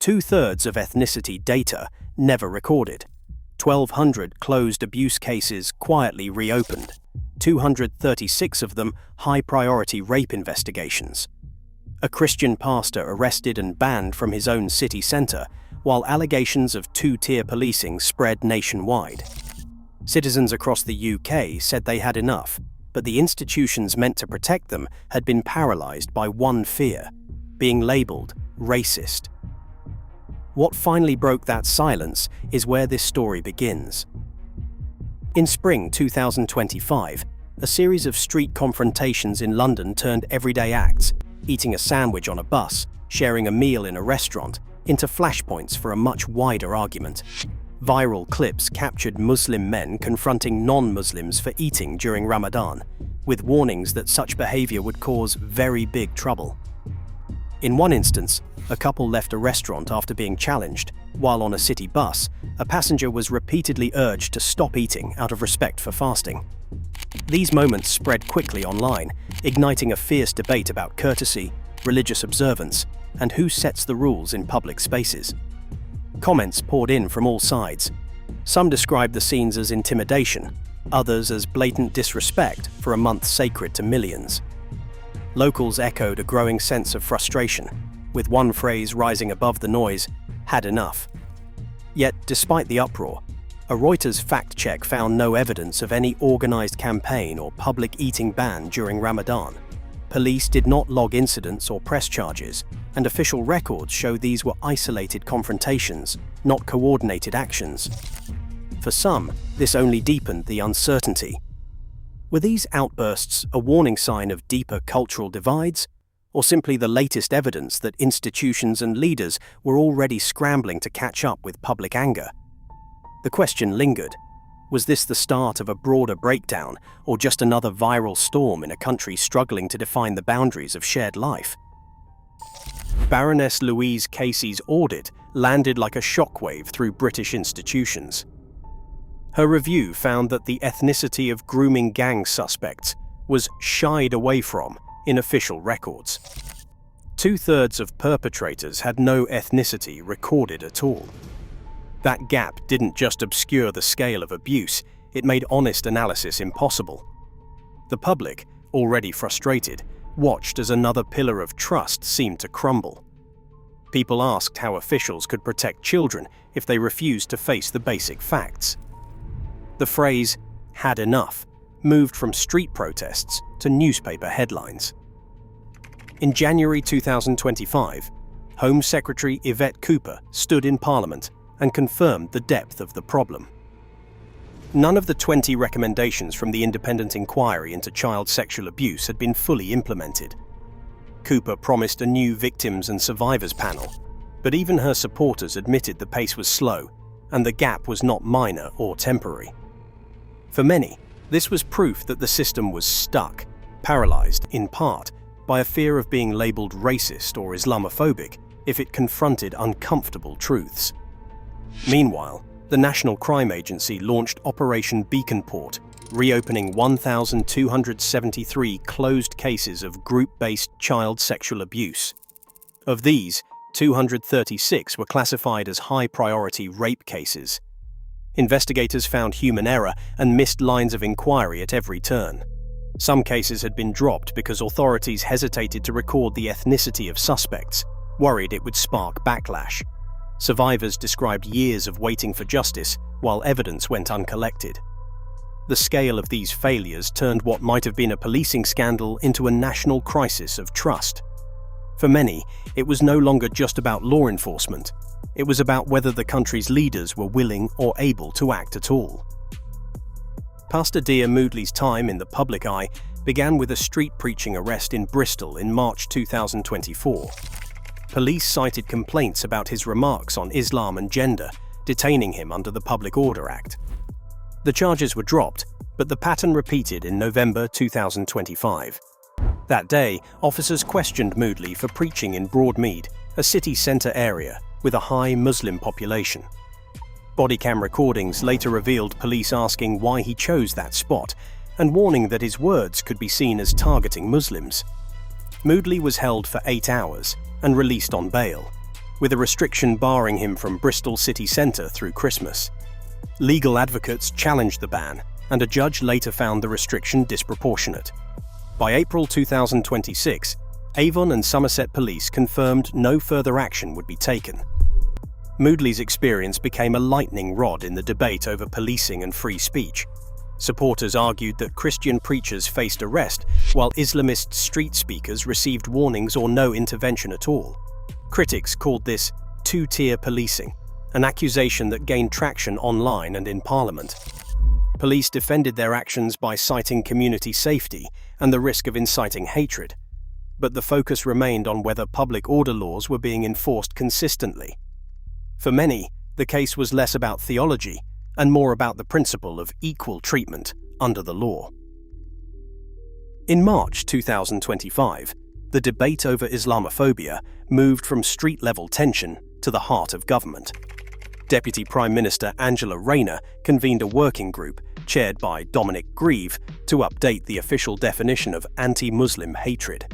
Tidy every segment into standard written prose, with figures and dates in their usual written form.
2/3 of ethnicity data never recorded. 1,200 closed abuse cases quietly reopened. 236 of them high-priority rape investigations. A Christian pastor arrested and banned from his own city centre, while allegations of two-tier policing spread nationwide. Citizens across the UK said they had enough, but the institutions meant to protect them had been paralysed by one fear: being labelled racist. What finally broke that silence is where this story begins. In spring 2025, a series of street confrontations in London turned everyday acts, eating a sandwich on a bus, sharing a meal in a restaurant, into flashpoints for a much wider argument. Viral clips captured Muslim men confronting non-Muslims for eating during Ramadan, with warnings that such behaviour would cause very big trouble. In one instance, a couple left a restaurant after being challenged. While on a city bus, a passenger was repeatedly urged to stop eating out of respect for fasting. These moments spread quickly online, igniting a fierce debate about courtesy, religious observance, and who sets the rules in public spaces. Comments poured in from all sides. Some described the scenes as intimidation, others as blatant disrespect for a month sacred to millions. Locals echoed a growing sense of frustration, with one phrase rising above the noise: "Had enough." Yet, despite the uproar, a Reuters fact-check found no evidence of any organised campaign or public eating ban during Ramadan. Police did not log incidents or press charges, and official records show these were isolated confrontations, not coordinated actions. For some, this only deepened the uncertainty. Were these outbursts a warning sign of deeper cultural divides, or simply the latest evidence that institutions and leaders were already scrambling to catch up with public anger? The question lingered: was this the start of a broader breakdown, or just another viral storm in a country struggling to define the boundaries of shared life? Baroness Louise Casey's audit landed like a shockwave through British institutions. Her review found that the ethnicity of grooming gang suspects was shied away from in official records. 2/3 of perpetrators had no ethnicity recorded at all. That gap didn't just obscure the scale of abuse, it made honest analysis impossible. The public, already frustrated, watched as another pillar of trust seemed to crumble. People asked how officials could protect children if they refused to face the basic facts. The phrase "had enough" moved from street protests to newspaper headlines. In January 2025, Home Secretary Yvette Cooper stood in Parliament and confirmed the depth of the problem. None of the 20 recommendations from the independent inquiry into child sexual abuse had been fully implemented. Cooper promised a new victims and survivors panel, but even her supporters admitted the pace was slow and the gap was not minor or temporary. For many, this was proof that the system was stuck, paralysed, in part, by a fear of being labelled racist or Islamophobic if it confronted uncomfortable truths. Meanwhile, the National Crime Agency launched Operation Beaconport, reopening 1,273 closed cases of group-based child sexual abuse. Of these, 236 were classified as high-priority rape cases. Investigators found human error and missed lines of inquiry at every turn. Some cases had been dropped because authorities hesitated to record the ethnicity of suspects, worried it would spark backlash. Survivors described years of waiting for justice while evidence went uncollected. The scale of these failures turned what might have been a policing scandal into a national crisis of trust. For many, it was no longer just about law enforcement. It was about whether the country's leaders were willing or able to act at all. Pastor Dia Moodley's time in the public eye began with a street preaching arrest in Bristol in March 2024. Police cited complaints about his remarks on Islam and gender, detaining him under the Public Order Act. The charges were dropped, but the pattern repeated in November 2025. That day, officers questioned Moodley for preaching in Broadmead, a city centre area with a high Muslim population. Bodycam recordings later revealed police asking why he chose that spot and warning that his words could be seen as targeting Muslims. Moodley was held for 8 hours and released on bail. with a restriction barring him from Bristol city centre through Christmas. Legal advocates challenged the ban, and a judge later found the restriction disproportionate. By April 2026, Avon and Somerset police confirmed no further action would be taken. Moodley's experience became a lightning rod in the debate over policing and free speech. Supporters argued that Christian preachers faced arrest, while Islamist street speakers received warnings or no intervention at all. Critics called this two-tier policing, an accusation that gained traction online and in Parliament. Police defended their actions by citing community safety and the risk of inciting hatred, but the focus remained on whether public order laws were being enforced consistently. For many, the case was less about theology and more about the principle of equal treatment under the law. In March 2025, the debate over Islamophobia moved from street-level tension to the heart of government. Deputy Prime Minister Angela Rayner convened a working group chaired by Dominic Grieve to update the official definition of anti-Muslim hatred.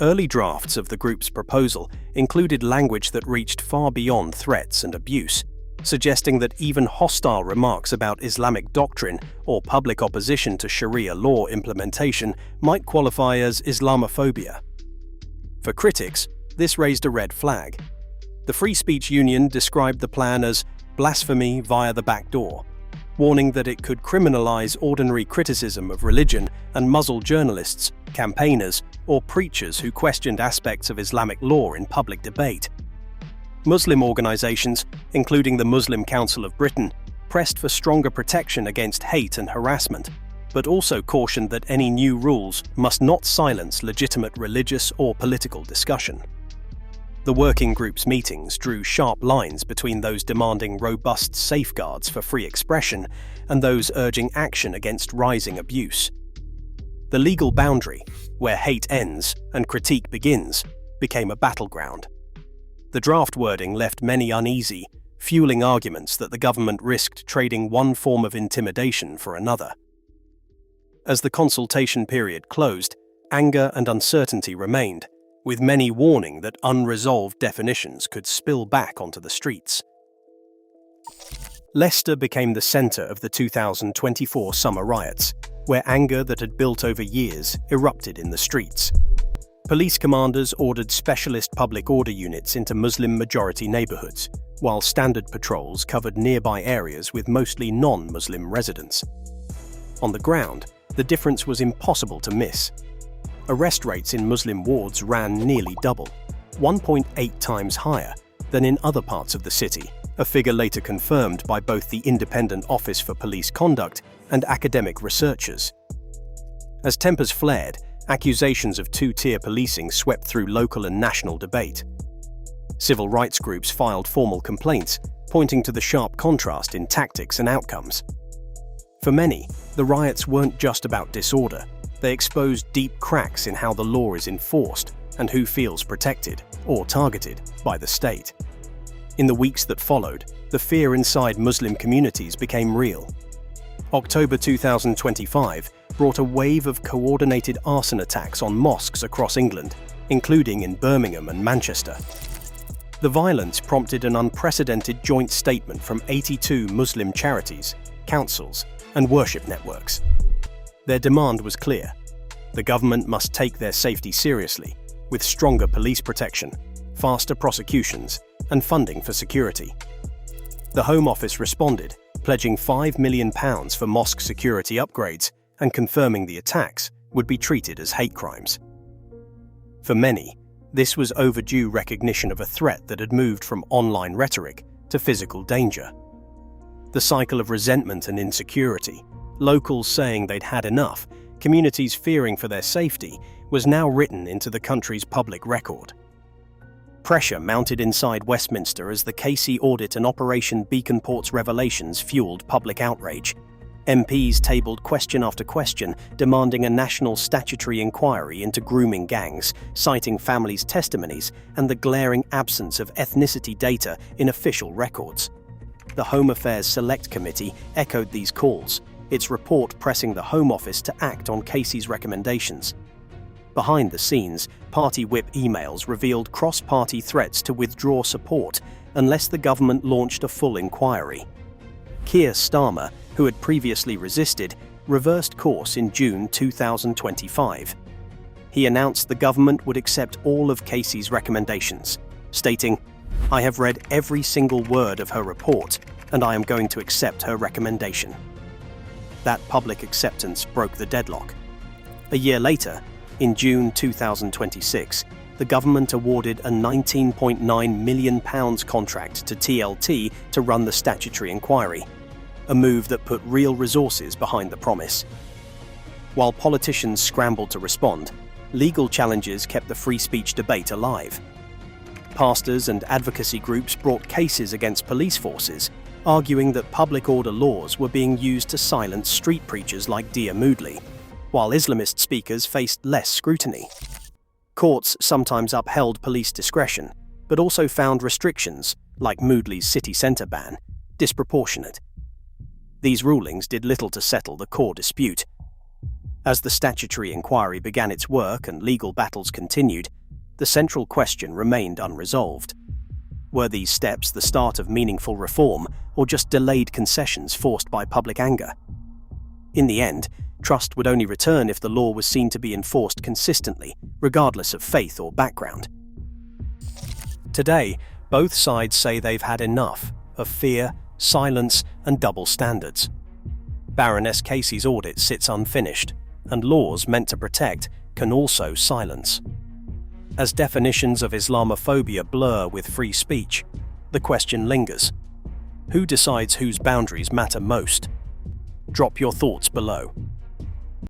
Early drafts of the group's proposal included language that reached far beyond threats and abuse, suggesting that even hostile remarks about Islamic doctrine or public opposition to Sharia law implementation might qualify as Islamophobia. For critics, this raised a red flag. The Free Speech Union described the plan as blasphemy via the back door, warning that it could criminalize ordinary criticism of religion and muzzle journalists, campaigners, or preachers who questioned aspects of Islamic law in public debate. Muslim organizations, including the Muslim Council of Britain, pressed for stronger protection against hate and harassment, but also cautioned that any new rules must not silence legitimate religious or political discussion. The working group's meetings drew sharp lines between those demanding robust safeguards for free expression and those urging action against rising abuse. The legal boundary, where hate ends and critique begins, became a battleground. The draft wording left many uneasy, fueling arguments that the government risked trading one form of intimidation for another. As the consultation period closed, anger and uncertainty remained, with many warning that unresolved definitions could spill back onto the streets. Leicester became the centre of the 2024 summer riots, where anger that had built over years erupted in the streets. Police commanders ordered specialist public order units into Muslim-majority neighbourhoods, while standard patrols covered nearby areas with mostly non-Muslim residents. On the ground, the difference was impossible to miss. Arrest rates in Muslim wards ran nearly double, 1.8 times higher than in other parts of the city, a figure later confirmed by both the Independent Office for Police Conduct and academic researchers. As tempers flared, accusations of two-tier policing swept through local and national debate. Civil rights groups filed formal complaints, pointing to the sharp contrast in tactics and outcomes. For many, the riots weren't just about disorder. They exposed deep cracks in how the law is enforced and who feels protected or targeted by the state. In the weeks that followed, the fear inside Muslim communities became real. October 2025 brought a wave of coordinated arson attacks on mosques across England, including in Birmingham and Manchester. The violence prompted an unprecedented joint statement from 82 Muslim charities, councils, and worship networks. Their demand was clear. The government must take their safety seriously, with stronger police protection, faster prosecutions, and funding for security. The Home Office responded, pledging £5 million for mosque security upgrades and confirming the attacks would be treated as hate crimes. For many, this was overdue recognition of a threat that had moved from online rhetoric to physical danger. The cycle of resentment and insecurity, locals saying they'd had enough, communities fearing for their safety, was now written into the country's public record. Pressure mounted inside Westminster as the KC audit and Operation Beacon Port's revelations fueled public outrage. MPs tabled question after question, demanding a national statutory inquiry into grooming gangs, citing families' testimonies and the glaring absence of ethnicity data in official records. The Home Affairs Select Committee echoed these calls, its report pressing the Home Office to act on Casey's recommendations. Behind the scenes, party whip emails revealed cross-party threats to withdraw support unless the government launched a full inquiry. Keir Starmer, who had previously resisted, reversed course in June 2025. He announced the government would accept all of Casey's recommendations, stating, "I have read every single word of her report, and I am going to accept her recommendation." That public acceptance broke the deadlock. A year later, in June 2026, the government awarded a £19.9 million contract to TLT to run the statutory inquiry, a move that put real resources behind the promise. While politicians scrambled to respond, legal challenges kept the free speech debate alive. Pastors and advocacy groups brought cases against police forces, arguing that public order laws were being used to silence street preachers like Dia Moodley, while Islamist speakers faced less scrutiny. Courts sometimes upheld police discretion, but also found restrictions, like Moodley's city centre ban, disproportionate. These rulings did little to settle the core dispute. As the statutory inquiry began its work and legal battles continued, the central question remained unresolved. Were these steps the start of meaningful reform, or just delayed concessions forced by public anger? In the end, trust would only return if the law was seen to be enforced consistently, regardless of faith or background. Today, both sides say they've had enough of fear, silence, and double standards. Baroness Casey's audit sits unfinished, and laws meant to protect can also silence. As definitions of Islamophobia blur with free speech, the question lingers: who decides whose boundaries matter most? Drop your thoughts below.